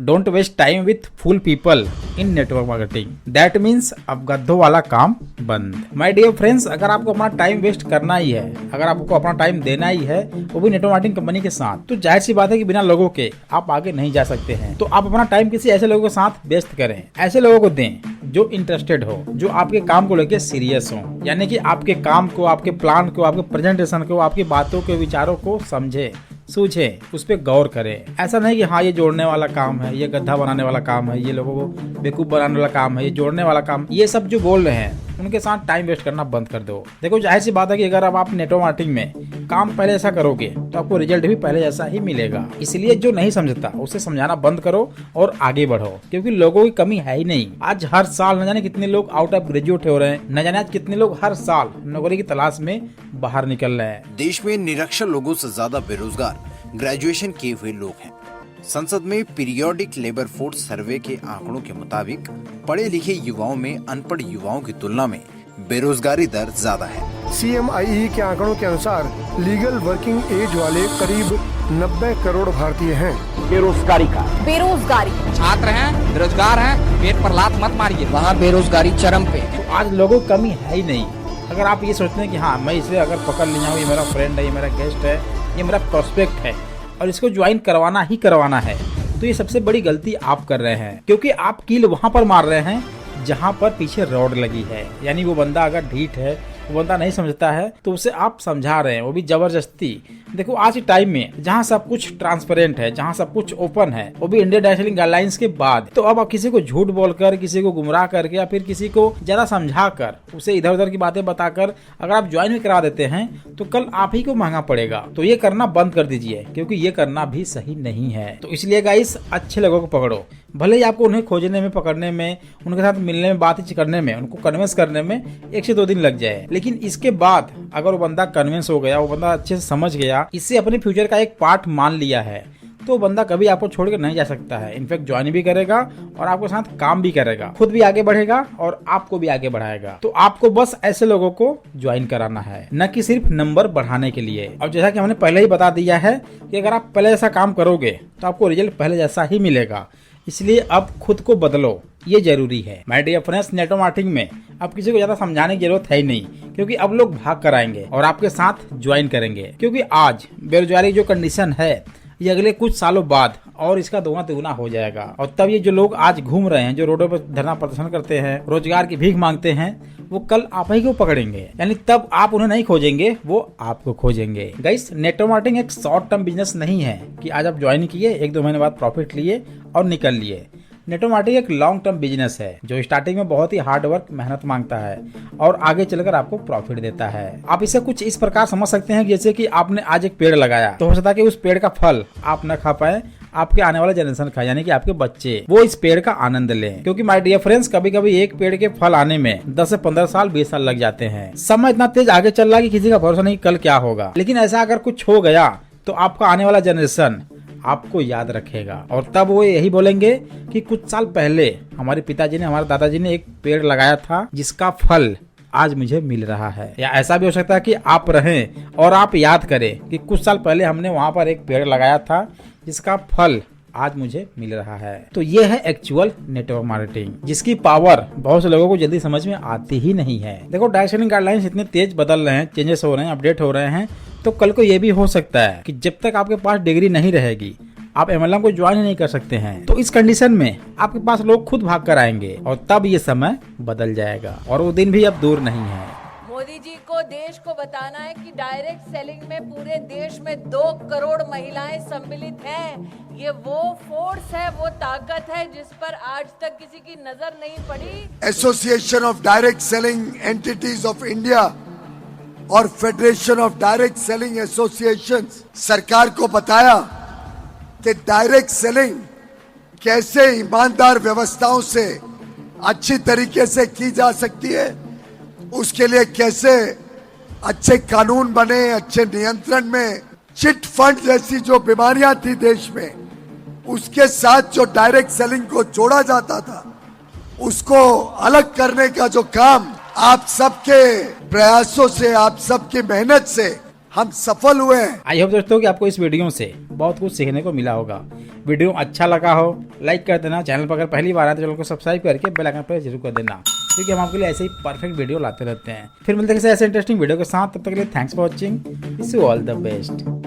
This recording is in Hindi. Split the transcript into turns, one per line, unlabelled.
Don't waste time with fool people in network marketing. That means अब गद्धों वाला काम बंद। माय डियर फ्रेंड्स, अगर आपको अपना टाइम वेस्ट करना ही है, अगर आपको अपना टाइम देना ही है वो भी नेटवर्क मार्केटिंग कंपनी के साथ, तो जाहिर सी बात है कि बिना लोगों के आप आगे नहीं जा सकते हैं। तो आप अपना टाइम किसी ऐसे लोगों के साथ व्यस्त करें, ऐसे लोगों को दें जो इंटरेस्टेड हो, जो आपके काम को लेकर सीरियस हो, यानी कि आपके काम को, आपके प्लान को, आपके प्रेजेंटेशन को, आपकी बातों के विचारों को समझे, सूझे, उस पर गौर करें। ऐसा नहीं कि हाँ ये जोड़ने वाला काम है, ये गद्दा बनाने वाला काम है, ये लोगों को बेवकूफ बनाने वाला काम है, ये जोड़ने वाला काम, ये सब जो बोल रहे हैं उनके साथ टाइम वेस्ट करना बंद कर दो। देखो जाहिर सी बात है कि अगर अब आप नेटवर्क मार्केटिंग में काम पहले ऐसा करोगे तो आपको रिजल्ट भी पहले जैसा ही मिलेगा। इसलिए जो नहीं समझता उसे समझाना बंद करो और आगे बढ़ो, क्योंकि लोगों की कमी है ही नहीं। आज हर साल न जाने कितने लोग आउट ऑफ ग्रेजुएट हो रहे हैं, न जाने आज कितने लोग हर साल नौकरी की तलाश में बाहर निकल रहे हैं।
देश में निरक्षर लोगों से ज्यादा बेरोजगार ग्रेजुएशन किए हुए लोग हैं। संसद में पीरियोडिक लेबर फोर्स सर्वे के आंकड़ों के मुताबिक पढ़े लिखे युवाओं में अनपढ़ युवाओं की तुलना में बेरोजगारी दर ज्यादा है।
CMIE के आंकड़ों के अनुसार लीगल वर्किंग एज वाले करीब 90 करोड़ भारतीय हैं।
बेरोजगारी
छात्र हैं, बेरोजगार हैं, पेट पर लात मत मारिए,
वहाँ बेरोजगारी चरम पे।
तो आज लोगों की कमी है ही नहीं। अगर आप ये सोचते हैं कि हाँ मैं इसे अगर पकड़ लिया हूँ, ये मेरा फ्रेंड है, ये मेरा गेस्ट है, ये मेरा प्रोस्पेक्ट है और इसको ज्वाइन करवाना ही करवाना है, तो ये सबसे बड़ी गलती आप कर रहे हैं। क्योंकि आप कील वहां पर मार रहे हैं जहां पर पीछे रॉड लगी है। यानी वो बंदा अगर ढीठ है, वो बंदा नहीं समझता है, तो उसे आप समझा रहे हैं, वो भी जबरदस्ती। देखो आज के टाइम में जहां सब कुछ ट्रांसपेरेंट है, जहां सब कुछ ओपन है, वो भी इंडियन डाइरेक्शन गाइडलाइंस के बाद, तो अब आप किसी को झूठ बोलकर, किसी को गुमराह करके या फिर किसी को ज्यादा समझा कर, उसे इधर उधर की बातें बताकर अगर आप ज्वाइन भी करा देते हैं तो कल आप ही को महंगा पड़ेगा। तो ये करना बंद कर दीजिए, क्योंकि ये करना भी सही नहीं है। तो इसलिए गाइस अच्छे लोगों को पकड़ो, भले ही आपको उन्हें खोजने में, पकड़ने में, उनके साथ मिलने में, बातचीत करने में, उनको कन्विंस करने में 1 से 2 दिन लग जाए, लेकिन इसके बाद अगर वो बंदा कन्विंस हो गया, वो बंदा अच्छे से समझ गया, इससे अपने फ्यूचर का एक पार्ट मान लिया है, तो बंदा कभी आपको छोड़कर नहीं जा सकता है। इनफैक्ट ज्वाइन भी करेगा और आपके साथ काम भी करेगा, खुद भी आगे बढ़ेगा और आपको भी आगे बढ़ाएगा। तो आपको बस ऐसे लोगों को ज्वाइन कराना है, न कि सिर्फ नंबर बढ़ाने के लिए। और जैसा कि हमने पहले ही बता दिया है कि अगर आप पहले ऐसा काम करोगे तो आपको रिजल्ट पहले जैसा ही मिलेगा। इसलिए अब खुद को बदलो, ये जरूरी है। My dear friends, network marketing में अब किसी को ज्यादा समझाने की जरूरत है ही नहीं, क्योंकि अब लोग भाग कर आएंगे और आपके साथ ज्वाइन करेंगे। क्योंकि आज बेरोजगारी जो कंडीशन है, ये अगले कुछ सालों बाद और इसका दोगुना तिगुना हो जाएगा। और तब ये जो लोग आज घूम रहे हैं, जो रोडों पर धरना प्रदर्शन करते हैं, रोजगार की भीख मांगते हैं, वो कल आप ही को पकड़ेंगे। यानी तब आप उन्हें नहीं खोजेंगे, वो आपको खोजेंगे। गाइस, नेटवर्क मार्केटिंग एक शॉर्ट टर्म बिजनेस नहीं है कि आज आप ज्वाइन किए, 1-2 महीने बाद प्रॉफिट लिए और निकल लिए। नेटवर्क मार्केटिंग एक लॉन्ग टर्म बिजनेस है जो स्टार्टिंग में बहुत ही हार्ड वर्क, मेहनत मांगता है और आगे चलकर आपको प्रॉफिट देता है। आप इसे कुछ इस प्रकार समझ सकते हैं, जैसे कि आपने आज एक पेड़ लगाया, तो हो सकता है कि उस पेड़ का फल आप न खा पाए, आपके आने वाले जनरेशन खाए, यानी कि आपके बच्चे वो इस पेड़ का आनंद लें। क्योंकि माय डियर फ्रेंड्स, कभी कभी एक पेड़ के फल आने में 10 से 15 साल, 20 साल लग जाते हैं। समय इतना तेज आगे चल रहा है कि किसी का भरोसा नहीं कल क्या होगा। लेकिन ऐसा अगर कुछ हो गया तो आपका आने वाला जनरेशन आपको याद रखेगा और तब वो यही बोलेंगे कि कुछ साल पहले हमारे पिताजी ने, हमारे दादाजी ने एक पेड़ लगाया था जिसका फल आज मुझे मिल रहा है। या ऐसा भी हो सकता है कि आप रहें और आप याद करें कि कुछ साल पहले हमने वहां पर एक पेड़ लगाया था जिसका फल आज मुझे मिल रहा है। तो ये है एक्चुअल नेटवर्क मार्केटिंग, जिसकी पावर बहुत से लोगों को जल्दी समझ में आती ही नहीं है। देखो डायरेक्शन गाइडलाइंस इतने तेज बदल रहे हैं, चेंजेस हो रहे हैं, अपडेट हो रहे हैं, तो कल को ये भी हो सकता है कि जब तक आपके पास डिग्री नहीं रहेगी आप MLM को ज्वाइन ही नहीं कर सकते हैं। तो इस कंडीशन में आपके पास लोग खुद भाग कर आएंगे और तब ये समय बदल जाएगा और वो दिन भी अब दूर नहीं है।
मोदी जी को देश को बताना है कि डायरेक्ट सेलिंग में पूरे देश में 2 करोड़ महिलाएं सम्मिलित हैं। ये वो फोर्स है, वो ताकत है जिस पर आज तक किसी की नजर नहीं पड़ी।
Association of direct selling entities of India और federation of direct selling associations सरकार को बताया कि डायरेक्ट सेलिंग कैसे ईमानदार व्यवस्थाओं से अच्छी तरीके से की जा सकती है, उसके लिए कैसे अच्छे कानून बने, अच्छे नियंत्रण में। चिट फंड जैसी जो बीमारियां थी देश में, उसके साथ जो डायरेक्ट सेलिंग को जोड़ा जाता था, उसको अलग करने का जो काम आप सबके प्रयासों से, आप सबकी मेहनत से हम सफल हुए हैं।
आई होप दोस्तों कि आपको इस वीडियो से बहुत कुछ सीखने को मिला होगा। वीडियो अच्छा लगा हो लाइक कर देना, चैनल पर अगर पहली बार आए तो चैनल को सब्सक्राइब करके बेल आइकन पर जरूर कर देना, क्योंकि हम आपके लिए ऐसे ही परफेक्ट वीडियो लाते रहते हैं। फिर मिलते हैं ऐसे इंटरेस्टिंग वीडियो के साथ, तब तक के लिए thanks for watching, wish you all the best.